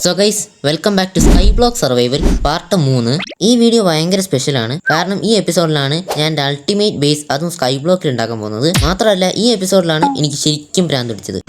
So guys welcome back to sky block survival part 3. ഈ video ഭയങ്കര സ്പെഷ്യലാണ്. കാരണം ഈ എപ്പിസോഡിലാണ് ഞാൻ എൻ്റെ അൾട്ടിമേറ്റ് ബേസ് അതും സ്കൈ ബ്ലോക്കിൽ ഉണ്ടാക്കാൻ പോകുന്നത്. മാത്രമല്ല ഈ എപ്പിസോഡിലാണ് എനിക്ക് ശരിക്കും ഭ്രാന്ത് പിടിച്ചത്.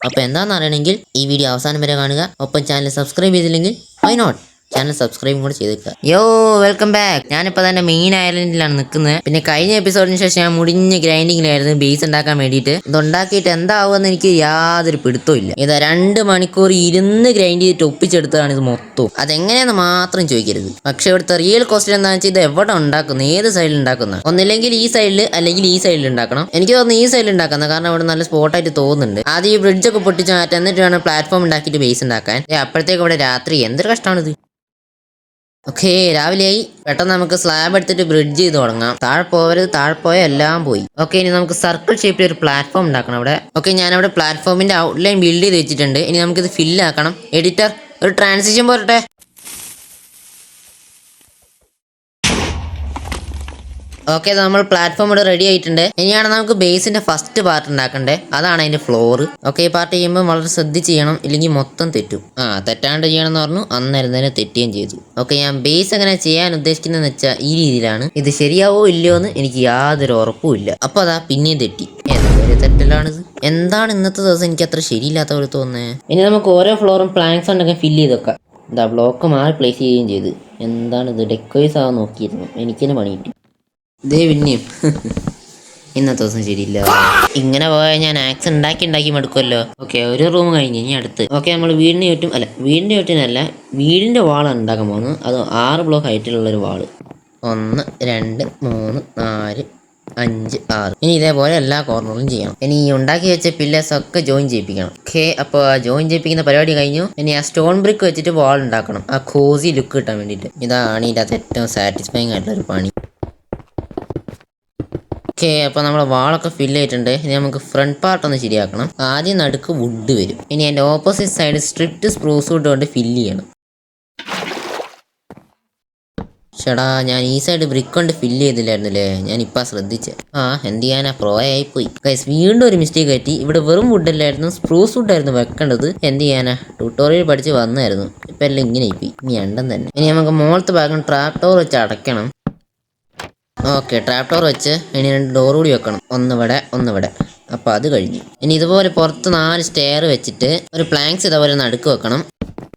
അപ്പോൾ എന്താണെന്ന് അറിയണമെങ്കിൽ ഈ വീഡിയോ അവസാനം വരെ കാണുക. ഒപ്പം ചാനൽ സബ്സ്ക്രൈബ് ചെയ്തില്ലെങ്കിൽ വൈ നോട്ട് ചാനൽ സബ്സ്ക്രൈബും കൂടെ ചെയ്തേക്കുക. യോ വെൽക്കം ബാക്ക്. ഞാനിപ്പോൾ തന്നെ മെയിൻ ഐലൻഡിലാണ് നിൽക്കുന്നത്. പിന്നെ കഴിഞ്ഞ എപ്പിസോഡിന് ശേഷം ഞാൻ മുടിഞ്ഞ ഗ്രൈൻഡിങ്ങിലായിരുന്നു ബേസ് ഉണ്ടാക്കാൻ വേണ്ടിയിട്ട്. ഇതുണ്ടാക്കിയിട്ട് എന്താവുമെന്ന് എനിക്ക് യാതൊരു പിടുത്തവും ഇല്ല. ഇതാ 2 മണിക്കൂർ ഇരുന്ന് ഗ്രൈൻഡ് ചെയ്തിട്ട് ഒപ്പിച്ചെടുത്തതാണ് ഇത് മൊത്തം. അതെങ്ങനെയാണെന്ന് മാത്രം ചോദിക്കരുത്. പക്ഷെ ഇവിടുത്തെ റിയൽ ക്വസ്റ്റ്യൻ എന്താണെന്ന് വെച്ചാൽ ഇത് എവിടെ ഉണ്ടാക്കുന്നത്, ഏത് സൈഡിൽ ഉണ്ടാക്കുന്നത്. ഒന്നില്ലെങ്കിൽ ഈ സൈഡിൽ അല്ലെങ്കിൽ ഈ സൈഡിൽ ഉണ്ടാക്കണം. എനിക്ക് തോന്നുന്നു ഈ സൈഡിൽ ഉണ്ടാക്കുന്നത്, കാരണം ഇവിടെ നല്ല സ്പോട്ടായിട്ട് തോന്നുന്നുണ്ട്. ആദ്യം ഈ ബ്രിഡ്ജൊക്കെ പൊട്ടിച്ച് മാറ്റാൻ, എന്നിട്ട് വേണം പ്ലാറ്റ്ഫോം ഉണ്ടാക്കിയിട്ട് ബേസ് ഉണ്ടാക്കാൻ. അപ്പോഴത്തേക്ക് ഇവിടെ രാത്രി എന്തൊരു കഷ്ടമാണിത്. ഓക്കെ, രാവിലെയായി. പെട്ടെന്ന് നമുക്ക് സ്ലാബ് എടുത്തിട്ട് ബ്രിഡ്ജ് ചെയ്ത് തുടങ്ങാം. താഴെ പോവരുത്, താഴെ പോയ എല്ലാം പോയി. ഓക്കെ, ഇനി നമുക്ക് സർക്കിൾ ഷേപ്പിൽ ഒരു പ്ലാറ്റ്ഫോം ഉണ്ടാക്കണം അവിടെ. ഓക്കെ, ഞാനവിടെ പ്ലാറ്റ്ഫോമിന്റെ ഔട്ട്ലൈൻ ബിൽഡ് ചെയ്ത് വെച്ചിട്ടുണ്ട്. ഇനി നമുക്കിത് ഫില്ലാക്കണം. എഡിറ്റർ ഒരു ട്രാൻസിഷൻ പോരട്ടെ. ഓക്കെ, നമ്മൾ പ്ലാറ്റ്ഫോം ഇവിടെ റെഡി ആയിട്ടുണ്ട്. ഇനിയാണ് നമുക്ക് ബേസിന്റെ ഫസ്റ്റ് പാർട്ട് ഉണ്ടാക്കണ്ടേ, അതാണ് അതിന്റെ ഫ്ലോർ. ഓക്കെ, ഈ പാർട്ട് ചെയ്യുമ്പോൾ വളരെ ശ്രദ്ധിച്ച് ചെയ്യണം, ഇല്ലെങ്കിൽ മൊത്തം തെറ്റും. തെറ്റാണ്ട് ചെയ്യണമെന്ന് പറഞ്ഞു, അന്നേരം തന്നെ തെറ്റുകയും ചെയ്തു. ഓക്കെ, ഞാൻ ബേസ് എങ്ങനെ ചെയ്യാൻ ഉദ്ദേശിക്കുന്നതെന്ന് വെച്ചാൽ ഈ രീതിയിലാണ്. ഇത് ശരിയാവോ ഇല്ലയോ എന്ന് എനിക്ക് യാതൊരു ഉറപ്പും ഇല്ല. അപ്പൊ അതാ പിന്നെയും തെറ്റി. എന്തൊരു തെറ്റലാണിത്. എന്താണ് ഇന്നത്തെ ദിവസം എനിക്ക് അത്ര ശരിയില്ലാത്ത പോലെ തോന്നുന്നത്. ഇനി നമുക്ക് ഓരോ ഫ്ലോറും പ്ലാങ്ക്സ് ഉണ്ടെങ്കിൽ ഫില്ല് ചെയ്ത് വെക്കാം. എന്താ ബ്ലോക്ക് മാറി പ്ലേസ് ചെയ്യുകയും ചെയ്ത്. എന്താണിത്, ഡെക്കോയ്സ് ആവാൻ നോക്കിയിരുന്നു, എനിക്കിന് പണി കിട്ടി. ദേ പിന്നെയും ഇന്നത്തെ ദിവസം ശരിയില്ല. ഇങ്ങനെ പോയാൽ ഞാൻ ആക്സ് ഉണ്ടാക്കി മടുക്കുമല്ലോ. ഓക്കെ, ഒരു റൂം കഴിഞ്ഞ് ഇനി അടുത്ത്. ഓക്കെ, നമ്മൾ വീടിന് ചുറ്റിനല്ല, വീടിൻ്റെ വാളാണ് ഉണ്ടാക്കാൻ പോകുന്നത്. അത് 6 ബ്ലോക്ക് ഹൈറ്റിലുള്ളൊരു വാള്. 1 2 3 4 5 6. ഇനി ഇതേപോലെ എല്ലാ കോർണറിലും ചെയ്യണം. ഇനി ഈ ഉണ്ടാക്കി വെച്ച പില്ലേഴ്സ് ഒക്കെ ജോയിൻ ചെയ്യിപ്പിക്കണം. ഓക്കെ, അപ്പോൾ ജോയിൻ ചെയ്യിപ്പിക്കുന്ന പരിപാടി കഴിഞ്ഞു. ഇനി ആ സ്റ്റോൺ ബ്രിക്ക് വെച്ചിട്ട് വാൾ ഉണ്ടാക്കണം, ആ കോസി ലുക്ക് കിട്ടാൻ വേണ്ടിയിട്ട്. ഇതാണ് ഇതിൻ്റെ അകത്ത് ഏറ്റവും സാറ്റിസ്ഫൈങ് ആയിട്ടുള്ളൊരു പണി. ഓക്കെ, അപ്പോൾ നമ്മൾ വാളൊക്കെ ഫില്ല് ചെയ്തിട്ടുണ്ട്. ഇനി നമുക്ക് ഫ്രണ്ട് പാർട്ട് ഒന്ന് ശരിയാക്കണം. ആദ്യം നടുക്ക് വുഡ് വരും. ഇനി അതിൻ്റെ ഓപ്പോസിറ്റ് സൈഡ് സ്ട്രിപ്റ്റ് സ്പ്രൂസ് വുഡ് കൊണ്ട് ഫില്ല് ചെയ്യണം. ചേടാ, ഞാൻ ഈ സൈഡ് ബ്രിക്ക് കൊണ്ട് ഫില്ല് ചെയ്തില്ലായിരുന്നില്ലേ, ഞാൻ ഇപ്പം ശ്രദ്ധിച്ചേ. എന്ത് ചെയ്യാനാ, പ്രോ ആയിപ്പോയി ഗൈസ്. വീണ്ടും ഒരു മിസ്റ്റേക്ക് പറ്റി. ഇവിടെ വെറും വുഡല്ലായിരുന്നു, സ്പ്രൂസ് വുഡായിരുന്നു വെക്കേണ്ടത്. എന്ത് ചെയ്യാനാ, ട്യൂട്ടോറിയൽ പഠിച്ച് വന്നായിരുന്നു. ഇപ്പം എല്ലാം ഇങ്ങനെ ആയിപ്പോയി. ഇനി അണ്ടം തന്നെ. ഇനി നമുക്ക് മുകളത്തെ ഭാഗം ട്രാപ്പ് ഡോർ വെച്ച് അടയ്ക്കണം. ഓക്കെ, ട്രാപ്പ് ഡോർ വെച്ച് ഇനി 2 ഡോർ കൂടി വെക്കണം. ഒന്നിവിടെ. അപ്പോൾ അത് കഴിഞ്ഞു. ഇനി ഇതുപോലെ പുറത്ത് 4 സ്റ്റെയർ വെച്ചിട്ട് ഒരു പ്ലാങ്ക്സ് ഇതേപോലെ നടുക്ക് വെക്കണം.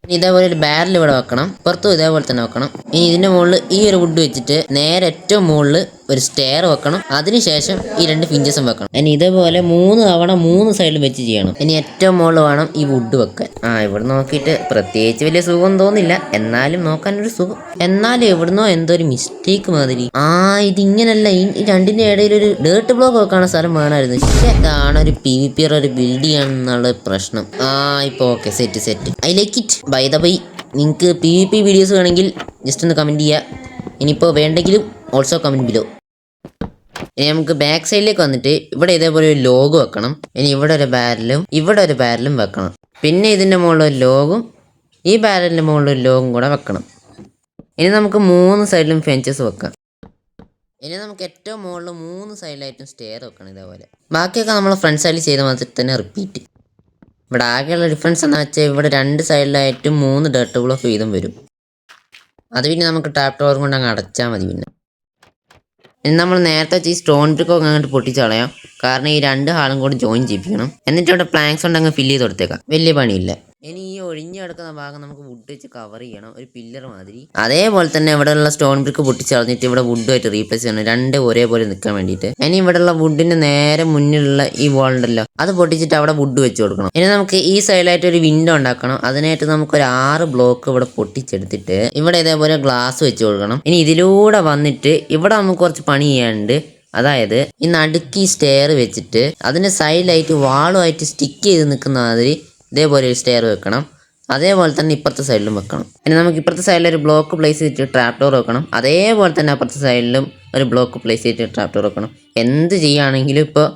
ഇനി ഇതേപോലെ ഒരു ബാരൽ ഇവിടെ വെക്കണം. പുറത്തും ഇതേപോലെ തന്നെ വെക്കണം. ഇനി ഇതിൻ്റെ മുകളിൽ ഈ ഒരു വുഡ് വെച്ചിട്ട് നേരെ ഏറ്റവും മുകളിൽ ഒരു സ്റ്റെയർ വെക്കണം. അതിനുശേഷം ഈ 2 ഫിഞ്ചസും വെക്കണം. ഇനി ഇതേപോലെ 3 തവണ 3 സൈഡിലും വെച്ച് ചെയ്യണം. ഇനി ഏറ്റവും മുകളിൽ വേണം ഈ വുഡ് വെക്കാൻ. ഇവിടെ നോക്കിയിട്ട് പ്രത്യേകിച്ച് വലിയ സുഖം തോന്നില്ല, എന്നാലും നോക്കാനൊരു സുഖം. എന്നാലും എവിടുന്നോ എന്തോ ഒരു മിസ്റ്റേക്ക് മാതിരി. ഇതിങ്ങനല്ല, ഈ രണ്ടിൻ്റെ ഇടയിൽ ഒരു ഡേർട്ട് ബ്ലോക്ക് വെക്കാനുള്ള സ്ഥലം വേണമായിരുന്നു. പക്ഷേ ഇതാണ് ഒരു PvP ഒരു ബിൽഡ് ചെയ്യാന്നുള്ള പ്രശ്നം. ഇപ്പോൾ okay, set. I like it. By the by, നിങ്ങൾക്ക് PvP വീഡിയോസ് വേണമെങ്കിൽ ജസ്റ്റ് ഒന്ന് കമൻറ്റ് ചെയ്യുക. ഇനിയിപ്പോൾ വേണ്ടെങ്കിലും ഓൾസോ കമൻറ്റ് ബിലോ. ഇനി നമുക്ക് ബാക്ക് സൈഡിലേക്ക് വന്നിട്ട് ഇവിടെ ഇതേപോലെ ഒരു ലോഗോ വെക്കണം. ഇനി ഇവിടെ ഒരു ബാരലും വെക്കണം. പിന്നെ ഇതിൻ്റെ മുകളിൽ ഒരു ലോഗും ഈ ബാരലിൻ്റെ മുകളിൽ ഒരു ലോഗും കൂടെ വെക്കണം. ഇനി നമുക്ക് 3 സൈഡിലും ഫെഞ്ചസ് വെക്കാം. ഇനി നമുക്ക് ഏറ്റവും മുകളിൽ 3 സൈഡിലായിട്ടും സ്റ്റെയർ വെക്കണം ഇതേപോലെ. ബാക്കിയൊക്കെ നമ്മൾ ഫ്രണ്ട് സൈഡിൽ ചെയ്ത മാതിരി തന്നെ റിപ്പീറ്റ്. ഇവിടെ ആകെയുള്ള ഡിഫറൻസ് എന്ന് വെച്ചാൽ ഇവിടെ 2 സൈഡിലായിട്ടും 3 ഡർട്ട് ബ്ലോക്ക് വീതം വരും. അത് പിന്നെ നമുക്ക് ടാപ്പ് ഡോർ കൊണ്ട് അങ്ങ് അടച്ചാൽ മതി. പിന്നെ ഇനി നമ്മൾ നേരത്തെ ഈ സ്റ്റോൺ ബ്രിക്കൊക്കെ അങ്ങോട്ട് പൊട്ടിച്ച് കളയാം. കാരണം ഈ 2 ഹാളും കൂടി ജോയിൻ ചെയ്യിപ്പിക്കണം. എന്നിട്ട് ഇവിടെ പ്ലാങ്ക്സ് കൊണ്ട് അങ്ങ് ഫില്ല് ചെയ്ത് കൊടുത്തേക്കാം. വലിയ പണിയില്ല. ഇനി ഈ ഒഴിഞ്ഞു കിടക്കുന്ന ഭാഗം നമുക്ക് വുഡ് വെച്ച് കവർ ചെയ്യണം, ഒരു പില്ലർ മാതിരി. അതേപോലെ തന്നെ ഇവിടെയുള്ള സ്റ്റോൺ ബ്രിക്ക് പൊട്ടിച്ച് കളഞ്ഞിട്ട് ഇവിടെ വുഡുമായിട്ട് റീപ്ലേസ് ചെയ്യണം, 2 ഒരേപോലെ നിൽക്കാൻ വേണ്ടിയിട്ട്. ഇനി ഇവിടെയുള്ള വുഡിന്റെ നേരെ മുന്നിലുള്ള ഈ വാൾ ഉണ്ടല്ലോ, അത് പൊട്ടിച്ചിട്ട് അവിടെ വുഡ് വെച്ച് കൊടുക്കണം. ഇനി നമുക്ക് ഈ സൈഡിലായിട്ട് ഒരു വിൻഡോ ഉണ്ടാക്കണം. അതിനായിട്ട് നമുക്കൊരു 6 ബ്ലോക്ക് ഇവിടെ പൊട്ടിച്ചെടുത്തിട്ട് ഇവിടെ ഇതേപോലെ ഗ്ലാസ് വെച്ച് കൊടുക്കണം. ഇനി ഇതിലൂടെ വന്നിട്ട് ഇവിടെ നമുക്ക് കുറച്ച് പണി ചെയ്യാനുണ്ട്. അതായത് ഈ നടുക്കി സ്റ്റെയർ വെച്ചിട്ട് അതിന്റെ സൈഡിലായിട്ട് വാളുമായിട്ട് സ്റ്റിക്ക് ചെയ്ത് നിൽക്കുന്ന മാതിരി ഇതേപോലെ ഒരു സ്റ്റെയർ വെക്കണം. അതേപോലെ തന്നെ ഇപ്പുറത്തെ സൈഡിലും വെക്കണം. ഇനി നമുക്ക് ഇപ്പുറത്തെ സൈഡിൽ ഒരു ബ്ലോക്ക് പ്ലേസ് ചെയ്തിട്ട് ട്രാപ്പ് ഡോർ വെക്കണം. അതേപോലെ തന്നെ അപ്പുറത്തെ സൈഡിലും ഒരു ബ്ലോക്ക് പ്ലേസ് ചെയ്തിട്ട് ട്രാപ്പ് ഡോർ വെക്കണം. എന്ത് ചെയ്യുകയാണെങ്കിലും ഇപ്പോൾ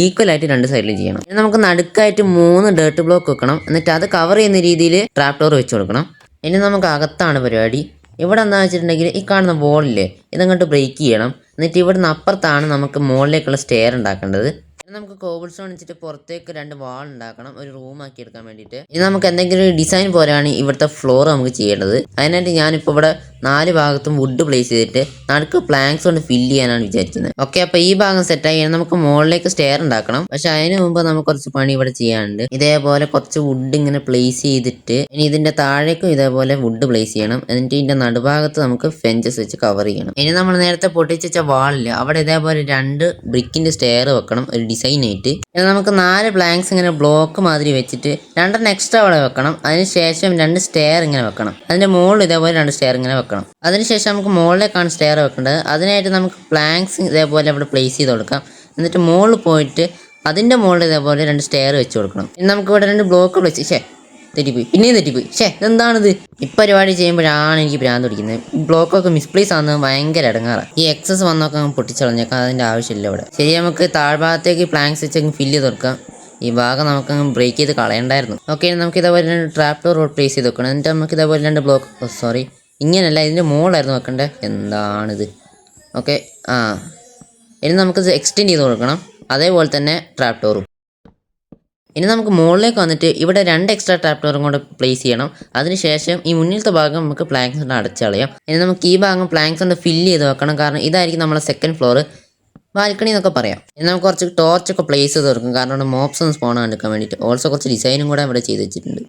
ഈക്വലായിട്ട് 2 സൈഡിലും ചെയ്യണം. ഇനി നമുക്ക് നടുക്കായിട്ട് 3 ഡേർട്ട് ബ്ലോക്ക് വെക്കണം. എന്നിട്ട് അത് കവർ ചെയ്യുന്ന രീതിയിൽ ട്രാപ്പ് ഡോർ വെച്ച് കൊടുക്കണം. ഇനി നമുക്ക് അകത്താണ് പരിപാടി. ഇവിടെ എന്താണെന്ന് വെച്ചിട്ടുണ്ടെങ്കിൽ ഈ കാണുന്ന വോളില്ലേ, ഇതങ്ങോട്ട് ബ്രേക്ക് ചെയ്യണം. എന്നിട്ട് ഇവിടുന്ന് അപ്പുറത്താണ് നമുക്ക് മുകളിലേക്കുള്ള സ്റ്റെയർ ഉണ്ടാക്കേണ്ടത്. നമുക്ക് കോബിൾ സ്റ്റോൺ വെച്ചിട്ട് പുറത്തേക്ക് 2 വാൾ ഉണ്ടാക്കണം, ഒരു റൂം ആക്കി എടുക്കാൻ വേണ്ടിയിട്ട്. ഇനി നമുക്ക് എന്തെങ്കിലും ഒരു ഡിസൈൻ പോലെയാണ് ഇവിടുത്തെ ഫ്ലോർ നമുക്ക് ചെയ്യേണ്ടത്. അതിനായിട്ട് ഞാനിപ്പോൾ ഇവിടെ 4 ഭാഗത്തും വുഡ് പ്ലേസ് ചെയ്തിട്ട് നടുക്ക് പ്ലാങ്ക്സ് കൊണ്ട് ഫില്ല് ചെയ്യാനാണ് വിചാരിക്കുന്നത്. ഓക്കെ, അപ്പോൾ ഈ ഭാഗം സെറ്റായി നമുക്ക് മുകളിലേക്ക് സ്റ്റെയർ ഉണ്ടാക്കണം. പക്ഷെ അതിന് മുമ്പ് നമുക്ക് കുറച്ച് പണി ഇവിടെ ചെയ്യാനുണ്ട്. ഇതേപോലെ കുറച്ച് വുഡ് ഇങ്ങനെ പ്ലേസ് ചെയ്തിട്ട് ഇനി ഇതിന്റെ താഴേക്കും ഇതേപോലെ വുഡ് പ്ലേസ് ചെയ്യണം. എന്നിട്ട് ഇതിന്റെ നടുഭാഗത്ത് നമുക്ക് ഫെഞ്ചസ് വെച്ച് കവർ ചെയ്യണം. ഇനി നമ്മൾ നേരത്തെ പൊട്ടിച്ച വാളില്ല, അവിടെ ഇതേപോലെ 2 ബ്രിക്കിന്റെ സ്റ്റെയർ വെക്കണം ഒരു ഡിസൈൻ ആയിട്ട്. നമുക്ക് 4 പ്ലാങ്ക്സ് ഇങ്ങനെ ബ്ലോക്ക് മാതിരി വെച്ചിട്ട് 2 എക്സ്ട്രാ അവിടെ വെക്കണം. അതിനുശേഷം 2 സ്റ്റെയർ ഇങ്ങനെ വെക്കണം. അതിന്റെ മുകളിൽ ഇതേപോലെ 2 സ്റ്റെയർ ഇങ്ങനെ വെക്കണം. അതിനുശേഷം നമുക്ക് മുകളിലേക്കാണ് സ്റ്റെയർ വെക്കേണ്ടത്. അതിനായിട്ട് നമുക്ക് പ്ലാങ്ക്സ് ഇതേപോലെ അവിടെ പ്ലേസ് ചെയ്ത് കൊടുക്കാം. എന്നിട്ട് മുകളിൽ പോയിട്ട് അതിന്റെ മുകളിൽ ഇതേപോലെ 2 സ്റ്റെയർ വെച്ച് കൊടുക്കണം. ഇനി നമുക്ക് ഇവിടെ 2 ബ്ലോക്ക് വെച്ച് തെറ്റിപ്പോയി, പിന്നെയും തെറ്റിപ്പോയി. എന്താണിത്? ഈ പരിപാടി ചെയ്യുമ്പോഴാണ് എനിക്ക് ഭ്രാന്ത് പിടിക്കുന്നത്. ബ്ലോക്കൊക്കെ മിസ്പ്ലേസ് ആകുന്നത് ഭയങ്കര ഇടങ്ങാറാണ്. ഈ എക്സസ് വന്നൊക്കെ പൊട്ടിച്ചളഞ്ഞേക്കാം, അതിന്റെ ആവശ്യമില്ല ഇവിടെ. ശരി, നമുക്ക് താഴ്ഭാഗത്തേക്ക് പ്ലാങ്ക്സ് വെച്ച് ഫില്ല് ചെയ്ത് കൊടുക്കാം. ഈ ഭാഗം നമുക്ക് ബ്രേക്ക് ചെയ്ത് കളയണ്ടായിരുന്നു. ഓക്കെ, നമുക്ക് ഇതേപോലെ 2 ട്രാപ്പ് ഡോർ പ്ലേസ് ചെയ്ത് വെക്കണം. എന്നിട്ട് നമുക്ക് ഇതേപോലെ 2 ബ്ലോക്ക്, സോറി ഇങ്ങനെയല്ല, ഇതിന്റെ മുകളിലായിരുന്നു വെക്കണ്ടേ. എന്താണിത്? ഓക്കെ, ഇനി നമുക്കിത് എക്സ്റ്റെൻഡ് ചെയ്ത് കൊടുക്കണം. അതേപോലെ തന്നെ ട്രാപ്പ് ഡോറും. ഇനി നമുക്ക് മുകളിലേക്ക് വന്നിട്ട് ഇവിടെ 2 എക്സ്ട്രാ ട്രാപ്പ് ഡോറും കൂടെ പ്ലേസ് ചെയ്യണം. അതിനുശേഷം ഈ മുന്നിലത്തെ ഭാഗം നമുക്ക് പ്ലാങ്ക്സ് കൊണ്ട് അടച്ചളയാം. ഇനി നമുക്ക് ഈ ഭാഗം പ്ലാങ്ക്സ് കൊണ്ട് ഫില്ല് ചെയ്ത് വെക്കണം. കാരണം ഇതായിരിക്കും നമ്മളെ സെക്കൻഡ് ഫ്ലോർ, ബാൽക്കണി എന്നൊക്കെ പറയാം. ഇനി നമുക്ക് കുറച്ച് ടോർച്ചൊക്കെ പ്ലേസ് ചെയ്ത് കൊടുക്കും, കാരണം ഇവിടെ മോപ്സ് ഒന്ന് സ്പോൺ എടുക്കാൻ വേണ്ടിയിട്ട്. ഓൾസോ കുറച്ച് ഡിസൈനും കൂടെ ഇവിടെ ചെയ്ത് വെച്ചിട്ടുണ്ട്.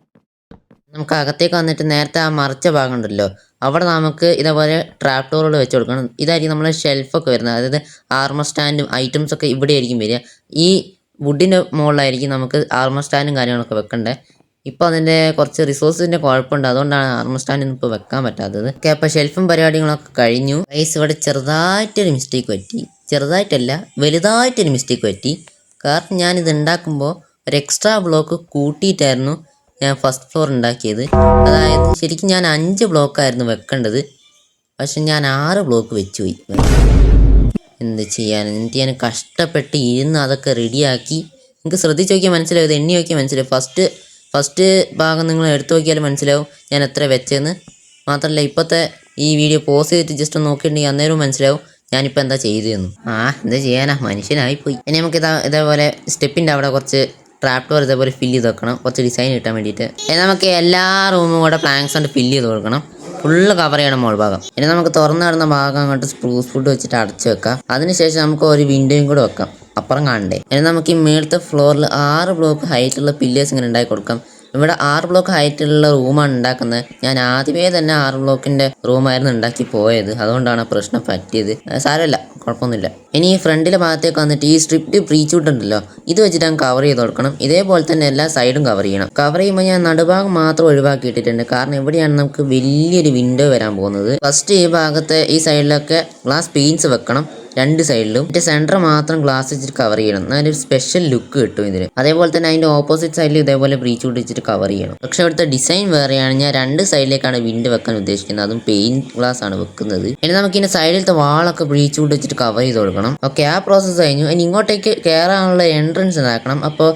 നമുക്ക് അകത്തേക്ക് വന്നിട്ട് നേരത്തെ ആ മറച്ച ഭാഗം ഉണ്ടല്ലോ, അവിടെ നമുക്ക് ഇതേപോലെ ട്രാപ്പ് ഡോറുകൾ വെച്ച് കൊടുക്കണം. ഇതായിരിക്കും നമ്മളെ ഷെൽഫൊക്കെ വരുന്നത്. അതായത് ആർമർ സ്റ്റാൻഡും ഐറ്റംസ് ഒക്കെ ഇവിടെ ആയിരിക്കും വരിക. ഈ വുഡിൻ്റെ മുകളിലായിരിക്കും നമുക്ക് ആർമർ സ്റ്റാൻഡും കാര്യങ്ങളൊക്കെ വെക്കണ്ടേ. ഇപ്പോൾ അതിൻ്റെ കുറച്ച് റിസോഴ്സിൻ്റെ കുഴപ്പമുണ്ട്, അതുകൊണ്ടാണ് ആർമർ സ്റ്റാൻഡ് ഇപ്പോൾ വെക്കാൻ പറ്റാത്തത്. ഓക്കെ, അപ്പോൾ ഷെൽഫും പരിപാടികളൊക്കെ കഴിഞ്ഞു. ഗൈസ്, ഇവിടെ ചെറുതായിട്ടൊരു മിസ്റ്റേക്ക് പറ്റി. ചെറുതായിട്ടല്ല, വലുതായിട്ടൊരു മിസ്റ്റേക്ക് പറ്റി. കാരണം ഞാനിത് ഉണ്ടാക്കുമ്പോൾ ഒരു എക്സ്ട്രാ ബ്ലോക്ക് കൂട്ടിയിട്ടായിരുന്നു ഞാൻ ഫസ്റ്റ് ഫ്ലോർ ഉണ്ടാക്കിയത്. അതായത് ശരിക്കും ഞാൻ 5 ബ്ലോക്കായിരുന്നു വെക്കേണ്ടത്, പക്ഷെ ഞാൻ 6 ബ്ലോക്ക് വെച്ചു പോയി. എന്ത് ചെയ്യാൻ? എന്നിട്ട് ഞാൻ കഷ്ടപ്പെട്ട് ഇരുന്ന് അതൊക്കെ റെഡിയാക്കി. നിങ്ങൾക്ക് ശ്രദ്ധിച്ച് നോക്കിയാൽ മനസ്സിലാവും, ഇത് എണ്ണി നോക്കിയാൽ മനസ്സിലാവും. ഫസ്റ്റ് ഭാഗം നിങ്ങൾ എടുത്തു നോക്കിയാൽ മനസ്സിലാവും ഞാൻ എത്ര വെച്ചെന്ന്. മാത്രമല്ല ഇപ്പോഴത്തെ ഈ വീഡിയോ പോസ് ചെയ്തിട്ട് ജസ്റ്റ് നോക്കിയിട്ടുണ്ടെങ്കിൽ അന്നേരവും മനസ്സിലാവും ഞാനിപ്പോൾ എന്താ ചെയ്തതെന്ന്. എന്താ ചെയ്യാനാ, മനുഷ്യനായിപ്പോയി. ഇനി നമുക്ക് ഇതേപോലെ സ്റ്റെപ്പിൻ്റെ അവിടെ കുറച്ച് ട്രാപ്പ് ഡോർ ഇതേപോലെ ഫില്ല് ചെയ്ത് വെക്കണം, കുറച്ച് ഡിസൈൻ കിട്ടാൻ വേണ്ടിയിട്ട്. ഇനി നമുക്ക് എല്ലാ റൂമും കൂടെ പ്ലാങ്ക്സ് കൊണ്ട് ഫില്ല് ചെയ്ത് കൊടുക്കണം. ഫുള്ള് കവർ ചെയ്യണം മോൾ ഭാഗം. ഇനി നമുക്ക് തുറന്നു കിടന്ന ഭാഗം അങ്ങോട്ട് സ്പ്രൂസ് വുഡ് വെച്ചിട്ട് അടച്ചു വെക്കാം. അതിനുശേഷം നമുക്ക് ഒരു വിൻഡോയും കൂടെ വെക്കാം, അപ്പുറം കാണണ്ടേ. ഇനി നമുക്ക് ഈ മേളത്തെ ഫ്ലോറിൽ 6 ബ്ലോക്ക് ഹൈറ്റുള്ള പില്ലേഴ്സ് ഇങ്ങനെ ഉണ്ടാക്കി കൊടുക്കാം. ഇവിടെ 6 ബ്ലോക്ക് ഹൈറ്റുള്ള റൂമാണ് ഉണ്ടാക്കുന്നത്. ഞാൻ ആദ്യമേ തന്നെ 6 ബ്ലോക്കിന്റെ റൂമായിരുന്നു ഉണ്ടാക്കി പോയത്, അതുകൊണ്ടാണ് ആ പ്രശ്നം പറ്റിയത്. സാരമില്ല, കുഴപ്പമൊന്നുമില്ല. ഇനി ഈ ഫ്രണ്ടിലെ ഭാഗത്തേക്ക് വന്നിട്ട് ഈ സ്ട്രിപ്റ്റ് ബ്രീച്ച് ഉണ്ടല്ലോ, ഇത് വെച്ചിട്ട് കവർ ചെയ്ത് കൊടുക്കണം. ഇതേപോലെ തന്നെ എല്ലാ സൈഡും കവർ ചെയ്യണം. കവർ ചെയ്യുമ്പോൾ ഞാൻ നടുഭാഗം മാത്രം ഒഴിവാക്കിയിട്ടിട്ടുണ്ട്, കാരണം ഇവിടെയാണ് നമുക്ക് വലിയൊരു വിൻഡോ വരാൻ പോകുന്നത്. ഫസ്റ്റ് ഈ ഭാഗത്തെ ഈ സൈഡിലൊക്കെ ഗ്ലാസ് പെയിൻസ് വെക്കണം, 2 സൈഡിലും. മറ്റേ സെൻറ്റർ മാത്രം ഗ്ലാസ് വെച്ചിട്ട് കവർ ചെയ്യണം, നല്ലൊരു സ്പെഷ്യൽ ലുക്ക് കിട്ടും ഇതിന്. അതേപോലെ തന്നെ അതിൻ്റെ ഓപ്പോസിറ്റ് സൈഡിൽ ഇതേപോലെ ബ്രീച്ച് വെച്ചിട്ട് കവർ ചെയ്യണം. പക്ഷെ ഇവിടുത്തെ ഡിസൈൻ വേറെയാണ്. ഞാൻ 2 സൈഡിലേക്കാണ് വിൻഡോ വെക്കാൻ ഉദ്ദേശിക്കുന്നത്, അതും പെയിന്റ് ഗ്ലാസ് ആണ് വെക്കുന്നത്. ഇനി നമുക്ക് ഇതിന്റെ സൈഡിലത്തെ വാളൊക്കെ ബ്രീച്ച് വെച്ചിട്ട് കവർ ചെയ്ത് കൊടുക്കണം. ഓക്കെ, ആ പ്രോസസ്സ് കഴിഞ്ഞു. ഇനി ഇങ്ങോട്ടേക്ക് കയറാനുള്ള എൻട്രൻസ് ഉണ്ടാക്കണം. അപ്പോൾ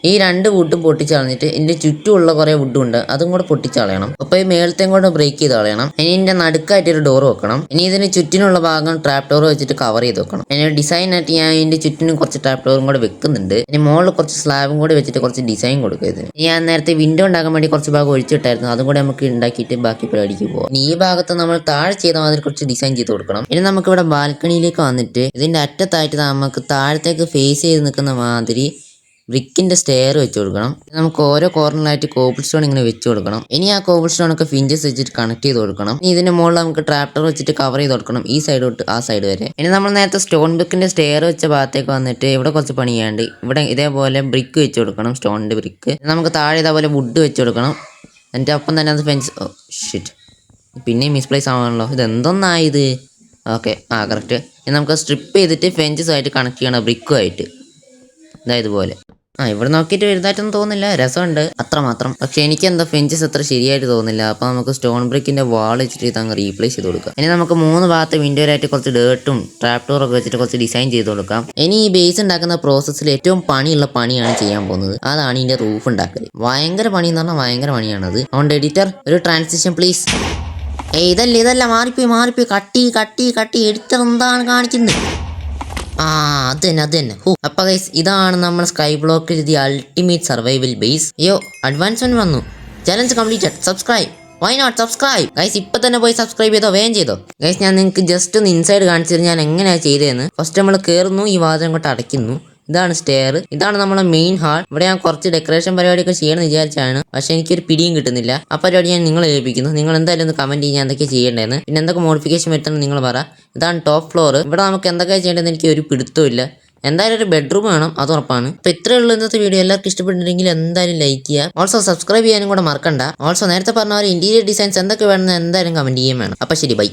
ഈ 2 വുഡും പൊട്ടിച്ചളഞ്ഞിട്ട് ഇതിന്റെ ചുറ്റുമുള്ള കുറെ വുഡും ഉണ്ട്, അതും കൂടെ പൊട്ടിച്ചളയണം. അപ്പോൾ ഈ മേളത്തെയും കൂടെ ബ്രേക്ക് ചെയ്ത് കളയണം. ഇനി ഇതിന്റെ നടുക്കായിട്ട് ഒരു ഡോർ വെക്കണം. ഇനി ഇതിന് ചുറ്റിനുള്ള ഭാഗം ട്രാപ്പ് ഡോർ വെച്ചിട്ട് കവർ ചെയ്ത് വെക്കണം. ഇനി ഡിസൈൻ ആയിട്ട് ഞാൻ ഇതിന്റെ ചുറ്റിനും കുറച്ച് ട്രാപ്പ് ഡോറും കൂടെ വെക്കുന്നുണ്ട്. ഇനി മുകളിൽ കുറച്ച് സ്ലാബും കൂടെ വെച്ചിട്ട് കുറച്ച് ഡിസൈൻ കൊടുക്കുക ഇതിന്. ഞാൻ നേരത്തെ വിൻഡോ ഉണ്ടാക്കാൻ വേണ്ടി കുറച്ച് ഭാഗം ഒഴിച്ചിട്ടായിരുന്നു, അതും കൂടെ നമുക്ക് ഉണ്ടാക്കിയിട്ട് ബാക്കി പരിപാടിക്ക് പോകാം. ഇനി ഈ ഭാഗത്ത് നമ്മൾ താഴെ ചെയ്ത മാതിരി കുറച്ച് ഡിസൈൻ ചെയ്ത് കൊടുക്കണം. ഇനി നമുക്ക് ഇവിടെ ബാൽക്കണിയിലേക്ക് വന്നിട്ട് ഇതിന്റെ അറ്റത്തായിട്ട് നമുക്ക് താഴത്തേക്ക് ഫേസ് ചെയ്ത് നിൽക്കുന്ന മാതിരി ബ്രിക്കിന്റെ സ്റ്റെയർ വെച്ച് കൊടുക്കണം. നമുക്ക് ഓരോ കോർണറിലായിട്ട് കോബിൾ സ്റ്റോൺ ഇങ്ങനെ വെച്ച് കൊടുക്കണം. ഇനി ആ കോബിൾ സ്റ്റോൺ ഒക്കെ ഫിഞ്ചസ് വെച്ചിട്ട് കണക്ട് ചെയ്ത് കൊടുക്കണം. ഇനി ഇതിന്റെ മുകളിൽ നമുക്ക് ട്രാപ്റ്റർ വെച്ചിട്ട് കവർ ചെയ്ത് കൊടുക്കണം, ഈ സൈഡ് തൊട്ട് ആ സൈഡ് വരെ. ഇനി നമ്മൾ നേരത്തെ സ്റ്റോൺ ബ്രിക്കിന്റെ സ്റ്റെയർ വെച്ച ഭാഗത്തേക്ക് വന്നിട്ട് ഇവിടെ കുറച്ച് പണി ചെയ്യാണ്ട് ഇവിടെ ഇതേപോലെ ബ്രിക്ക് വെച്ച് കൊടുക്കണം, സ്റ്റോണിന്റെ ബ്രിക്ക്. നമുക്ക് താഴെ ഇതേപോലെ വുഡ് വെച്ച് കൊടുക്കണം. എന്നിട്ട് ഒപ്പം തന്നെ അത് ഫെൻസ് ഷിറ്റ് പിന്നെയും മിസ്പ്ലേസ് ആവാണല്ലോ, ഇത് എന്തൊന്നായത്. Okay, correct. ഇനി നമുക്ക് സ്ട്രിപ്പ് ചെയ്തിട്ട് ഫെൻസസ് ആയിട്ട് കണക്ട് ചെയ്യണം ബ്രിക്കുമായിട്ട്, ഇതുപോലെ. ഇവിടെ നോക്കിയിട്ട് വലുതായിട്ടൊന്നും തോന്നില്ല, രസമുണ്ട് അത്രമാത്രം. പക്ഷെ എനിക്ക് എന്താ ഫെഞ്ചസ് അത്ര ശരിയായിട്ട് തോന്നില്ല. അപ്പോൾ നമുക്ക് സ്റ്റോൺ ബ്രിക്കിന്റെ വാൾ വെച്ചിട്ട് ഇതങ്ങ് റീപ്ലേസ് ചെയ്ത് കൊടുക്കാം. ഇനി നമുക്ക് 3 ഭാഗത്ത് വിൻഡോയിലായിട്ട് കുറച്ച് ഡേർട്ടും ട്രാപ്പ് ഡോറൊക്കെ വെച്ചിട്ട് കുറച്ച് ഡിസൈൻ ചെയ്ത് കൊടുക്കാം. ഇനി ഈ ബേസ് ഉണ്ടാക്കുന്ന പ്രോസസ്സിൽ ഏറ്റവും പണിയുള്ള പണിയാണ് ചെയ്യാൻ പോകുന്നത്, അതാണ് ഇതിന്റെ റൂഫ് ഉണ്ടാക്കൽ. ഭയങ്കര പണി എന്ന് പറഞ്ഞാൽ ഭയങ്കര പണിയാണത്. അതുകൊണ്ട് എഡിറ്റർ ഒരു ട്രാൻസിഷൻ പ്ലീസ്. ഇതല്ല മാറിപ്പോയി കട്ടി എഡിറ്റർ എന്താണ് കാണിക്കുന്നത്? ആ അത് തന്നെ അപ്പൊ ഗൈസ് ഇതാണ് നമ്മൾ സ്കൈ ബ്ലോക്കിൽ ദി അൾട്ടിമേറ്റ് സർവൈവൽ ബേസ്. അയ്യോ അഡ്വാൻസ്മെന്റ് വന്നു. Challenge completed. Subscribe. Why not subscribe guys. ഇപ്പൊ തന്നെ പോയി സബ്സ്ക്രൈബ് ചെയ്തോ, വേഗം ചെയ്തോ ഗൈസ്. ഞാൻ നിങ്ങൾക്ക് ജസ്റ്റ് ഒന്ന് ഇൻസൈഡ് കാണിച്ചു തരും ഞാൻ എങ്ങനെയാണ് ചെയ്തതെന്ന്. ഫസ്റ്റ് നമ്മൾ കയറുന്നു, ഈ വാതിലും കൊണ്ട് അടയ്ക്കുന്നു. ഇതാണ് സ്റ്റെയർ, ഇതാണ് നമ്മളെ മെയിൻ ഹാൾ. ഇവിടെ ഞാൻ കുറച്ച് ഡെക്കറേഷൻ പരിപാടിയൊക്കെ ചെയ്യണമെന്ന് വിചാരിച്ചാണ്, പക്ഷെ എനിക്കൊരു പിടിയും കിട്ടുന്നില്ല. ആ പരിപാടി ഞാൻ നിങ്ങളെ ഏൽപ്പിക്കുന്നു. നിങ്ങൾ എന്തായാലും ഒന്ന് കമന്റ് ചെയ്യാൻ എന്തൊക്കെ ചെയ്യേണ്ടതെന്ന്, പിന്നെ എന്തൊക്കെ മോഡിഫിക്കേഷൻ വരുത്തണം നിങ്ങൾ പറ. ഇതാണ് ടോപ്പ് ഫ്ലോർ. ഇവിടെ നമുക്ക് എന്തൊക്കെ ചെയ്യേണ്ടതെന്ന് എനിക്ക് ഒരു പിടുത്തമില്ല. എന്തായാലും ഒരു ബെഡ്റൂം വേണം, അത് ഉറപ്പാണ്. അപ്പൊ ഇത്രയേ ഉള്ളൂ ഇന്നത്തെ വീഡിയോ. എല്ലാവർക്കും ഇഷ്ടപ്പെട്ടിട്ടുണ്ടെങ്കിൽ എന്തായാലും ലൈക്ക് ചെയ്യുക. ഓൾസോ സബ്സ്ക്രൈബ് ചെയ്യാനും കൂടെ മറക്കണ്ട. ഓൾസോ നേരത്തെ പറഞ്ഞ ഒരു ഇന്റീരിയർ ഡിസൈൻസ് എന്തൊക്കെ വേണമെന്ന് എന്തായാലും കമന്റ് ചെയ്യാൻ വേണം. അപ്പൊ ശരി, ബൈ.